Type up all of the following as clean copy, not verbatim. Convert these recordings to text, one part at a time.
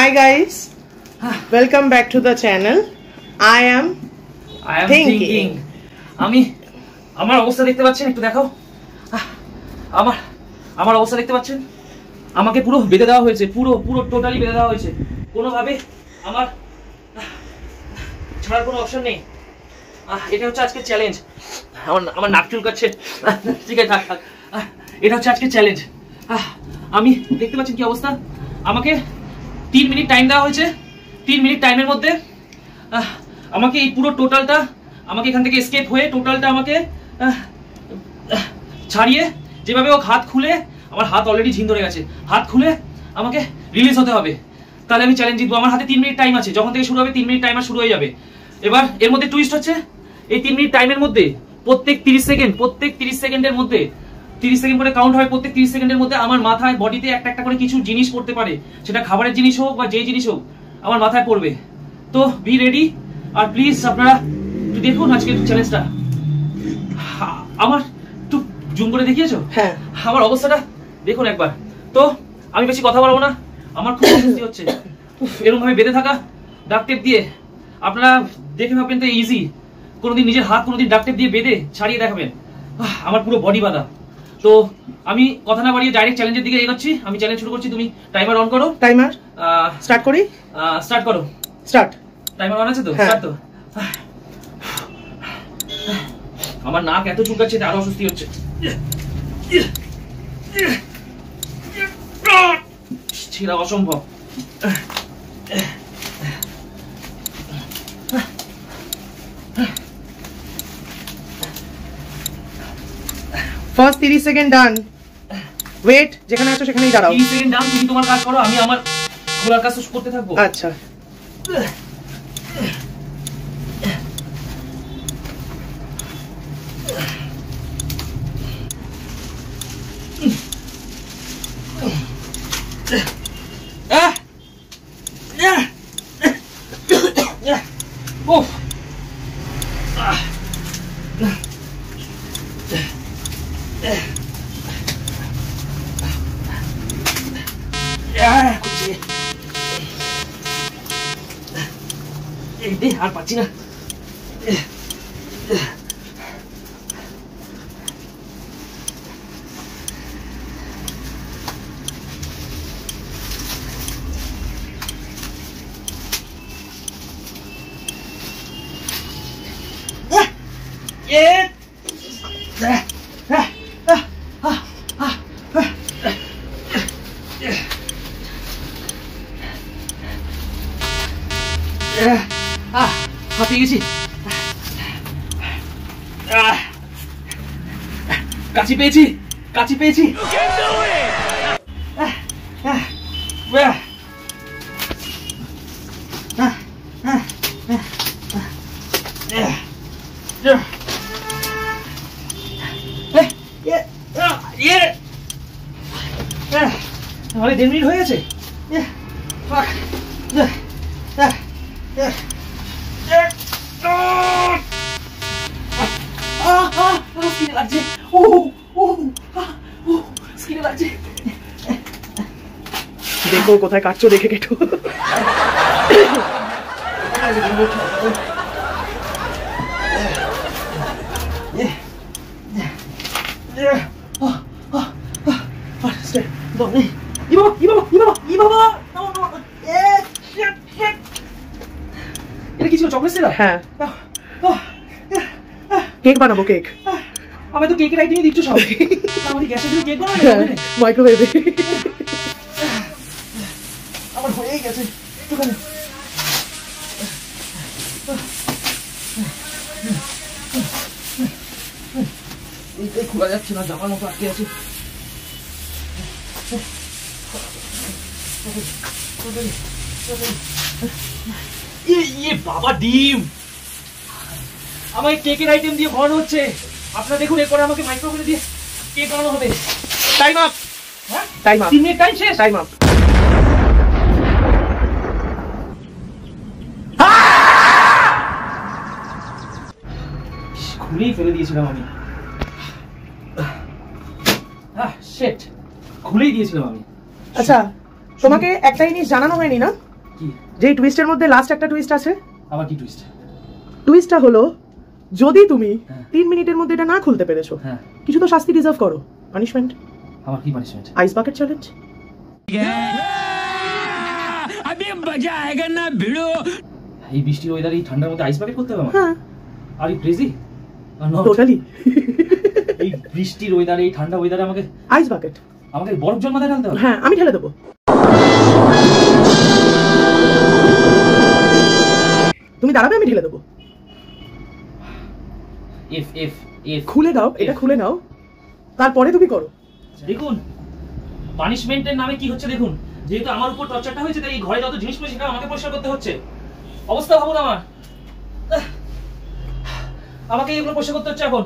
Hi guys, welcome back to the channel. I am thinking. আমি আমার অবস্থা দেখতে পাচ্ছেন, একটু দেখাও। আমার অবস্থা দেখতে পাচ্ছেন, আমাকে পুরো বেঁধে দেওয়া হয়েছে, পুরো টোটালি বেঁধে দেওয়া হয়েছে। কোনোভাবে আমার ছাড়ার কোনো অপশন নেই। এটা হচ্ছে আজকে চ্যালেঞ্জ। আমার নাক চুলকাচ্ছে, ঠিক আছে থাক। এটা হচ্ছে আজকে চ্যালেঞ্জ। আমি দেখতে পাচ্ছেন কি অবস্থা। আমাকে 3 মিনিট টাইম দেওয়া হয়েছে। 3 মিনিট টাইমের মধ্যে আমাকে এই পুরো টোটালটা, আমাকে এখান থেকে এসকেপ হয়ে টোটালটা আমাকে ছাড়িয়ে, যেভাবে ও হাত খুলে, আমার হাত অলরেডি ঝিন ধরে গেছে, হাত খুলে আমাকে রিলিজ হতে হবে, তাহলে আমি চ্যালেঞ্জ জিতবো। আমার হাতে 3 মিনিট টাইম আছে, যখন থেকে শুরু হবে 3 মিনিট টাইমার শুরু হয়ে যাবে। এবার এর মধ্যে টুইস্ট হচ্ছে, এই 3 মিনিট টাইমের মধ্যে প্রত্যেক 30 সেকেন্ডের মধ্যে 30 সেকেন্ড করে কাউন্ট হয়। প্রত্যেক 30 সেকেন্ডের মধ্যে আমার মাথায়, বডিতে একটা করে কিছু জিনিস পড়তে পারে, সেটা খাবারের জিনিস হোক বা যেই জিনিস হোক, আমার মাথায় পড়বে। তো বি রেডি। আর প্লিজ আপনারা একটু দেখুন আজকের চ্যালেঞ্জটা। আমার একটু জুম করে দেখিয়েছো? হ্যাঁ, আমার অবস্থাটা দেখুন একবার। তো আমি বেশি কথা বলবো না, আমার খুব অস্বস্তি হচ্ছে এরকম ভাবে বেঁধে থাকা ডাক টেপ দিয়ে। আপনারা দেখে ভাববেন তো ইজি, কোনোদিন নিজের হাত কোনোদিন ডাক টেপ দিয়ে বেঁধে ছাড়িয়ে দেখাবেন। আমার পুরো বডি বাঁধা। তো আমি কথা না বাড়িয়ে ডাইরেক্ট চ্যালেঞ্জের দিকে এগোচ্ছি। আমি চ্যালেঞ্জ শুরু করছি। তুমি টাইমার অন করো। টাইমার স্টার্ট করি। স্টার্ট করো। স্টার্ট। টাইমার অন আছে তো? স্টার্ট তো। আমার নাক এত চুলকাচ্ছে, আরো অস্বস্তি হচ্ছে। ছেড়া অসম্ভব। ফার্স্ট 30 সেকেন্ড ডান। ওয়েট, যেখানে আছো সেখানেই দাঁড়াও। 30 সেকেন্ড ডান, তুমি তোমার কাজ করো, আমি আমার ঘোরার কাজ করতে থাকবো। আচ্ছা। আর পাচ্ছি না। হাঁপিয়ে গেছি, কাছি পেয়েছি। আমাদের 1.5 মিনিট হয়ে গেছে। লাগছে, স্কিনে লাগছে। দেখো কোথায় কাটছো, দেখে কেটো। এটা কি ছিল? Chocolate syrup? হ্যাঁ, কেক বানাবো। কেক? আমি তো কেকের আইটেমই দিচ্ছ সব। আমাদের গ্যাসে দিয়ে কেক বানাবো, মাইক্রোওয়েভে। আমার হয়েই গেছে একটুখানি। এইটাই খোলা যাচ্ছে না, জামার মতো আটকে আছে। বাবা ডিম আমাকে কেকের আইটেম দিয়ে ভরানো হচ্ছে। আপনারা দেখুন, এরপরে আমাকে মাইক্রোওয়েভে দিয়ে কেক বানানো হবে। Time up. হ্যাঁ, টাইম আপ। 3 মিনিট টাইম শেষ। Time up. খুলেই ফেলে দিয়েছিলাম আমি। শিট, খুলেই দিয়েছিলাম আমি। আচ্ছা, তোমাকে একটা জিনিস জানানো হয়নি না? কি যেই টুইস্টের মধ্যে লাস্ট একটা টুইস্ট আছে। আবার কি টুইস্ট? টুইস্টটা হলো যদি তুমি 3 মিনিটের মধ্যে এটা না খুলতে পেরেছো, কিছু তো শাস্তি ডিজার্ভ করো, পানিশমেন্ট। আমার কি পানিশমেন্ট? Ice bucket challenge. अभी मजा आएगा ना भिड़ो। এই বৃষ্টির ওয়েদারে এই ঠান্ডার মধ্যে আইস বাকেট করতে হবে আমার? হ্যাঁ, আর ইউ ক্রেজি? টোটালি। এই বৃষ্টির ওয়েদারে এই ঠান্ডা ওয়েদারে আমাকে আইস বাকেট, আমাকে বরফ জল মাথায় ঢালতে হবে? হ্যাঁ আমি ঢেলে দেবো। তুমি দাঁড়াবে, আমি ঢেলে দেবো। এফ এফ এফ খুলে দাও, এটা খুলে নাও, তারপরে তুমি করো। দেখুন পানিশমেন্টের নামে কি হচ্ছে দেখুন। যেহেতু আমার উপর টর্চারটা হয়েছে, তাই এই ঘরে যত জিনিস পড়ে সেটা আমাকে পরিষ্কার করতে হচ্ছে। অবস্থা ভাবুন আমার, আমাকে এগুলো পরিষ্কার করতে হচ্ছে এখন।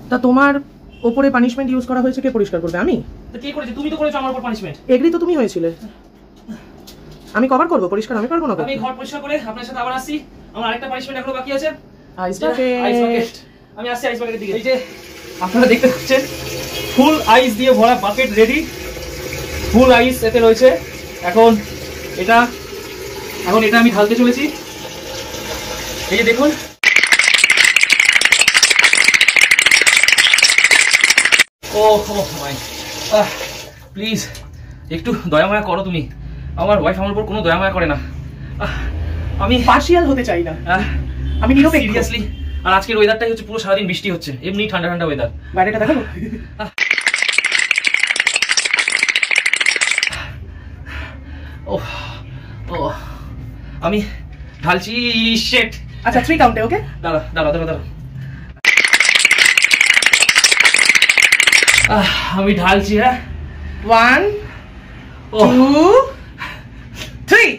তা তোমার ওপরে পানিশমেন্ট ইউজ করা হয়েছে, কে পরিষ্কার করবে? আমি। তো কে করেছে? তুমি তো করেছো আমার উপর পানিশমেন্ট। এগ্রি তো তুমি হয়েছিলে, আমি কভার করবো, পরিষ্কার আমি করবো না। আমি ঘর পরিষ্কার করে আপনার সাথে আবার আসছি। আমার আরেকটা পানিশমেন্ট এখনো বাকি আছে, আইস বাকেট। আমি আসছি আইস বাকেটের দিকে। এই যে আপনারা দেখতে পাচ্ছেন ফুল আইস দিয়ে ভরা বাকেট রেডি, ফুল আইস এতে রয়েছে। এখন এটা আমি ঢালতে চলেছি। এই যে দেখুন, ও মাই, প্লিজ একটু দয়া মায়া করো তুমি। আমার ওয়াইফ আমার উপর কোনো দয়া মায়া করে না। আমি পার্শিয়াল হতে চাই না, আমি নিরপেক্ষ। সিরিয়াসলি। আর আজকের ওয়েদারটাই হচ্ছে পুরো সারাদিন বৃষ্টি হচ্ছে, এমনি ঠান্ডা ঠান্ডা ওয়েদার। বাইরেটা দেখাবো। ও ও আমি ঢালছি। শেট। আচ্ছা 3 কাউন্টে, ওকে? দাঁড়া দাঁড়া দাঁড়া দাঁড়া, আমি ঢালছি। হ্যাঁ, 1 2 3।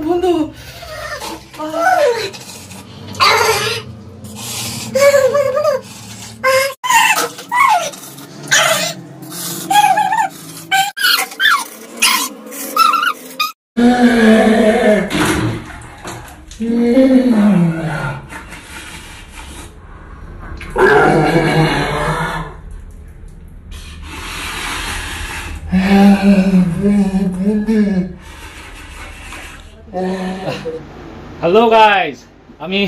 বন্ধ। হ্যালো গাইস, আমি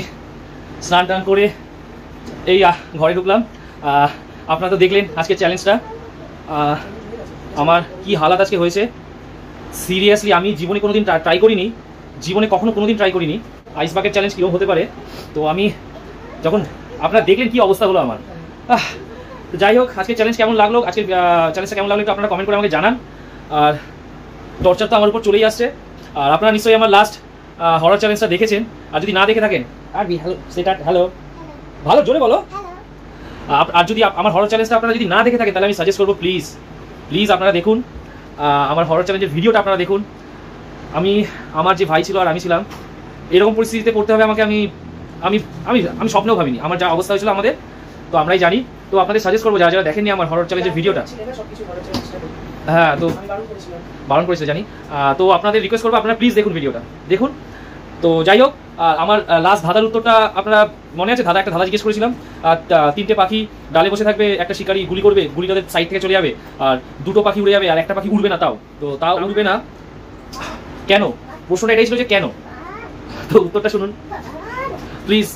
স্নান টান করে এই ঘরে ঢুকলাম। আপনারা তো দেখলেন আজকের চ্যালেঞ্জটা, আমার কি হালাত আজকে হয়েছে। সিরিয়াসলি আমি জীবনে কোনোদিন ট্রাই করিনি, জীবনে কখনো কোনোদিন ট্রাই করিনি আইস বাকেট চ্যালেঞ্জ কীরকম হতে পারে। তো আমি যখন আপনারা দেখলেন কি অবস্থা হলো আমার। তো যাই হোক, আজকের চ্যালেঞ্জ কেমন লাগলো, আজকের চ্যালেঞ্জটা কেমন লাগলো একটু আপনারা কমেন্ট করে আমাকে জানান। আর টর্চার তো আমার উপর চলেই আসছে। আর আপনারা নিশ্চয়ই আমার লাস্ট হরর চ্যালেঞ্জটা দেখেছেন, আর যদি না দেখে থাকেন হ্যালো ভালো জোরে বলো। আর যদি আমার হরর চ্যালেঞ্জটা আপনারা যদি না দেখে থাকেন, তাহলে আমি সাজেস্ট করবো প্লিজ আপনারা দেখুন আমার হরর চ্যালেঞ্জের ভিডিওটা আপনারা দেখুন। আমার যে ভাই ছিল আর আমি ছিলাম, এরকম পরিস্থিতিতে পড়তে হবে আমাকে, আমি আমি আমি আমি স্বপ্নেও ভাবিনি। আমার যা অবস্থা হয়েছিল আমাদের, তো আমরাই জানি। তো আপনাদের সাজেস্ট করবো যারা যারা দেখেননি আমার হরর চ্যালেঞ্জের ভিডিওটা। হ্যাঁ, তো বারণ করেছে জানি। তো আপনাদের রিকোয়েস্ট করবো আপনারা প্লিজ দেখুন ভিডিওটা, দেখুন। তো যাই হোক, আমার লাস্ট ধাঁধার উত্তরটা আপনারা মনে আছে? একটা ধাঁধা জিজ্ঞেস করেছিলাম, 3টে পাখি ডালে বসে থাকবে, একটা শিকারি গুলি করবে, গুলি তাদের সাইড থেকে চলে যাবে, আর 2টো পাখি উড়ে যাবে, আর একটা পাখি উড়বে না। তাও উড়বে না কেন? প্রশ্নটা এটাই ছিল যে কেন। তো উত্তরটা শুনুন প্লিজ।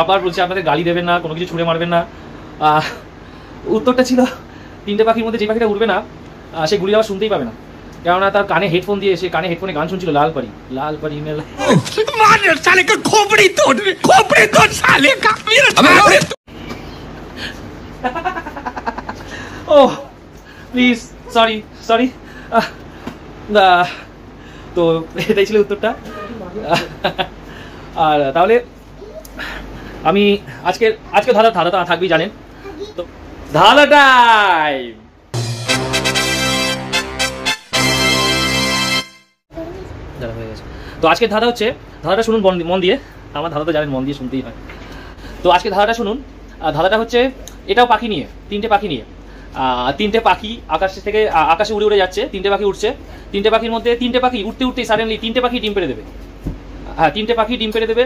আবার বলছি, আপনাদের গালি দেবেন না, কোনো কিছু ছুঁড়ে মারবেন না। উত্তরটা ছিল 3টে পাখির মধ্যে যে পাখিটা উড়বে না, সে গুলি আবার শুনতেই পাবে না, কেননা তার কানে হেডফোন দিয়ে, সে কানে হেডফোনে গান শুনছিল লাল পারি মেলা। ও প্লিজ, সরি। তো এটাই ছিল উত্তরটা। আর তাহলে আমি আজকে ধাঁধাটা থাকবেই জানেন। তো ধাঁধা টাইম। তো আজকের ধাঁধাটা শুনুন মন দিয়ে। আমার ধাঁধা তো জানেন মন দিয়ে শুনতেই হয়। তো আজকে ধাঁধাটা শুনুন। ধাঁধাটা হচ্ছে, এটাও পাখি নিয়ে, 3টে পাখি নিয়ে। তিনটে পাখি আকাশে উড়ে উড়ে যাচ্ছে, তিনটে পাখি উঠছে, তিনটে পাখির মধ্যে তিনটে পাখি উঠতে উঠতেই সাডেনলি তিনটে পাখি ডিম পেড়ে দেবে। হ্যাঁ, তিনটে পাখি ডিম পেড়ে দেবে।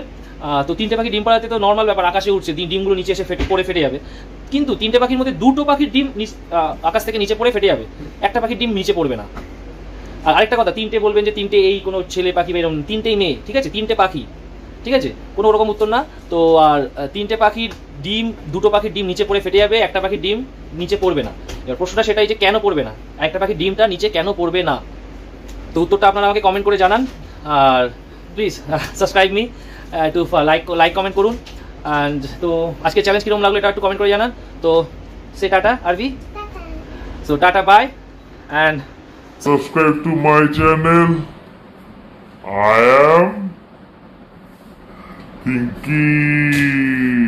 তো তিনটে পাখি ডিম পাড়াতে তো নর্মাল ব্যাপার, আকাশে উঠছে, ডিমগুলো নিচে এসে ফেটে যাবে। কিন্তু তিনটে পাখির মধ্যে দুটো পাখির ডিম আকাশ থেকে নিচে পড়ে ফেটে যাবে, একটা পাখির ডিম নিচে পড়বে না। আর আরেকটা কথা, তিনটে বলবেন যে তিনটে এই কোনো ছেলে পাখি বা এরকম, তিনটেই মেয়ে, ঠিক আছে, তিনটে পাখি, ঠিক আছে, কোনো রকম উত্তর না। তো আর তিনটে পাখির ডিম, দুটো পাখির ডিম নিচে পড়ে ফেটে যাবে, একটা পাখির ডিম নিচে পড়বে না। এবার প্রশ্নটা সেটাই যে কেন পড়বে না, একটা পাখির ডিমটা নিচে কেন পড়বে না? তো উত্তরটা আপনারা আমাকে কমেন্ট করে জানান। আর প্লিজ সাবস্ক্রাইব মি, একটু লাইক কমেন্ট করুন। অ্যান্ড তো আজকে চ্যালেঞ্জ কীরকম লাগলো এটা একটু কমেন্ট করে জানান। তো সে টাটা আরবি, so tata bye and subscribe to my channel. I am Pinky.